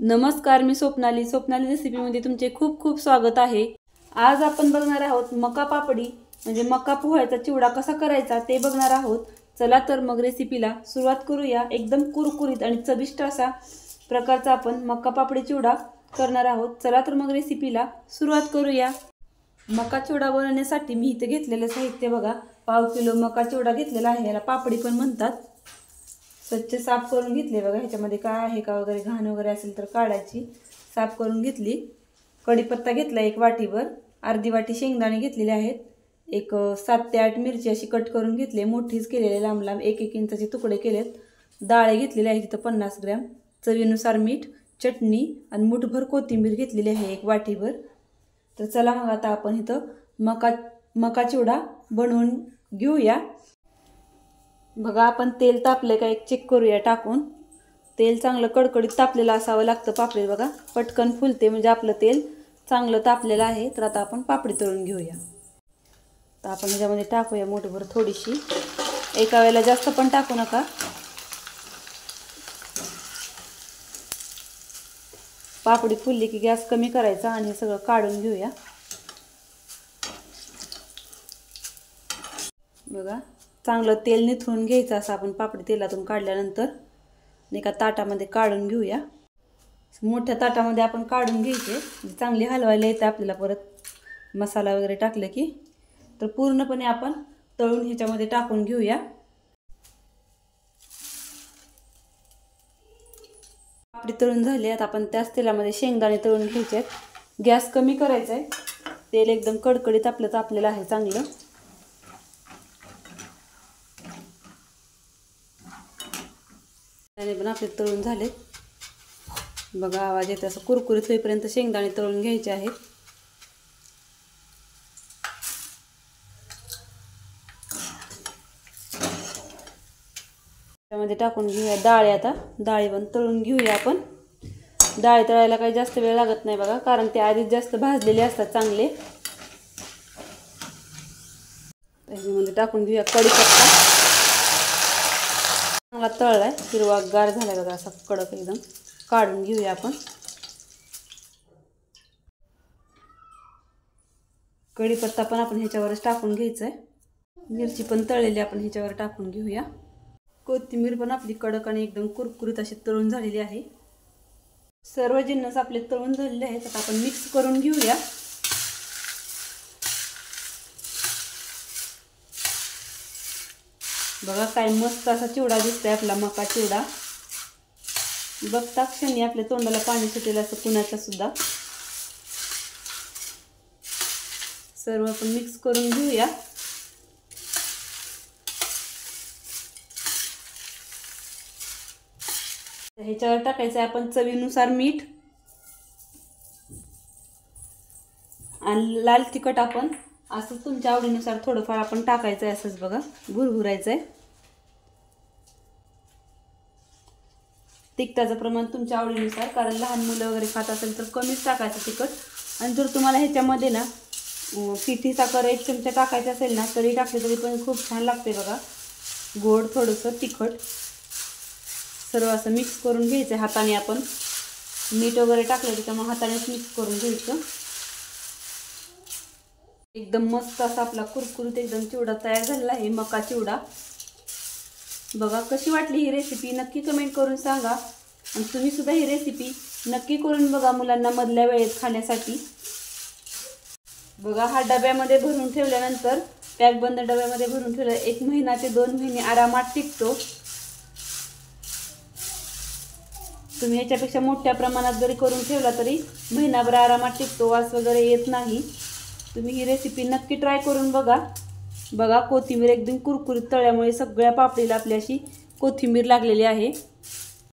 नमस्कार, मी स्वप्नाली रेसिपीमध्ये तुमचे खूप खूप स्वागत आहे। आज आपण बघणार आहोत मका पापडी म्हणजे मका पोह्याचा चिवडा कसा करायचा ते बघणार आहोत। चला तर मग रेसिपीला सुरुवात करूया। एकदम कुरकुरीत आणि चविष्ट असा प्रकारचा आपण मका पापडी चिवडा करणार आहोत। चला तर मग रेसिपीला सुरुवात करूया। मका चिवडा बनवण्यासाठी मी इथे घेतलेले साहित्य बघा, पाव किलो मका चिवडा घेतलेला आहे। याला पापडी पण म्हणतात। स्वच्छ साफ करून घेतले बघा। ह्याच्यामध्ये काय आहे का वगैरे घाण वगैरे असेल तर काढायची। साफ करून घेतली। कढीपत्ता घेतला एक वाटीभर, अर्धी वाटी शेंगदाणे घेतलेले आहेत, एक 7 ते 8 मिरची अशी कट करून घेतले, मोठीच केलेले लांब लांब 1-1 इंचाचे तुकडे केलेत। डाळे घेतलेले आहेत इथं 50 ग्रॅम, चवीनुसार मीठ, चटणी आणि मुठभर कोथिंबीर घेतलेली आहे एक वाटीभर। तर चला मग आता आपण इथं मका चिवडा बनवून घेऊया। बघा आपण तेल तापले का एक चेक करूया टाकून। तेल चांगलं कडकडीत तापलेलं असावं लागतं पापडी बघा, पटकन फुलते म्हणजे आपलं तेल चांगलं तापलेलं आहे। तर आता आपण पापडी तळून घेऊया। तर आपण ह्याच्यामध्ये टाकूया मोठभर थोडीशी, एका वेळेला जास्त पण टाकू नका। पापडी फुलली की गॅस कमी करायचा आणि हे सगळं काढून घेऊया। बघा चांगलं तेल निथळून घ्यायचं असं आपण पापडी तेलातून काढल्यानंतर एका ताटामध्ये काढून घेऊया। मोठ्या ताटामध्ये आपण काढून घ्यायचे, चांगली हलवायला येते आपल्याला परत मसाला वगैरे टाकलं की। तर पूर्णपणे आपण तळून ह्याच्यामध्ये टाकून घेऊया। पापडी तळून झाली, आता आपण त्याच तेलामध्ये शेंगदाणे तळून घ्यायचे। गॅस कमी करायचा आहे, तेल एकदम कडकडीत तापलेलं आहे चांगलं। पण आपले तळून झाले बघा, आवाज येते असं कुरकुरीत होईपर्यंत शेंगदाणे तळून घ्यायचे आहेत। त्यामध्ये टाकून घेऊया डाळी। आता डाळी पण तळून घेऊया आपण। डाळी तळायला काही जास्त वेळ लागत नाही बघा, कारण ते आधीच जास्त भाजलेले असतात चांगले। त्याच्यामध्ये टाकून घेऊया कढीपत्ता, चांगला तळलाय, हिरवागार झालाय बघा असा कडक एकदम। काढून घेऊया आपण। कढीपत्ता पण आपण ह्याच्यावरच टाकून घ्यायचा आहे। मिरची पण तळलेली आपण ह्याच्यावर टाकून घेऊया। कोथिंबीर पण आपली कडक आणि एकदम कुरकुरीत अशी तळून झालेली आहे। सर्व जिन्नस आपले तळून झालेले आहेत, आता आपण मिक्स करून घेऊया। बघा काय मस्त असा चिवडा दिसतोय आपला मका चिवडा। बघता क्षणी आपल्या तोंडाला पाणी सुटेल असं कुणाचं सुद्धा। सर्व आपण मिक्स करून घेऊया। ह्याच्यावर टाकायचं आपण चवीनुसार मीठ आणि लाल तिखट आपण असं तुमच्या आवडीनुसार थोडंफार आपण टाकायचं आहे, असंच बघा भुरभुरायचं आहे। तिखटाचं प्रमाण तुमच्या आवडीनुसार, कारण लहान मुलं वगैरे खात असेल तर कमीच टाकायचं तिखट। आणि जर तुम्हाला ह्याच्यामध्ये ना पिठी साखर 1 चमचा टाकायचं असेल ना तरी टाकले तरी पण खूप छान लागते बघा, गोड थोडंसं तिखट। सर्व असं मिक्स करून घ्यायचं हाताने। आपण मीठ वगैरे टाकलं त्याच्यामुळे हातानेच मिक्स करून घ्यायचं। एकदम मस्त असा आपला कुरकुरीत एकदम चिवडा तयार झालेला आहे, मका चिवडा। बघा कशी वाटली ही रेसिपी नक्की कमेंट करून सांगा। आणि तुम्ही सुद्धा ही रेसिपी नक्की करून बघा मुलांना मधल्या वेळेत खाण्यासाठी। बघा हा डब्यामध्ये भरून ठेवल्यानंतर, पॅकबंद डब्यामध्ये भरून ठेवलं 1 महिना ते 2 महिने आरामात टिकतो। तुम्ही याच्यापेक्षा मोठ्या प्रमाणात जरी करून ठेवला तरी महिनाभर आरामात टिकतो, वास वगैरे येत नाही। तुम्ही ही रेसिपी नक्की ट्राय करून बघा। बघा कोथिंबीर एकदम कुरकुरीत तळल्यामुळे सगळ्या पापडीला आपली अशी कोथिंबीर लागलेली आहे।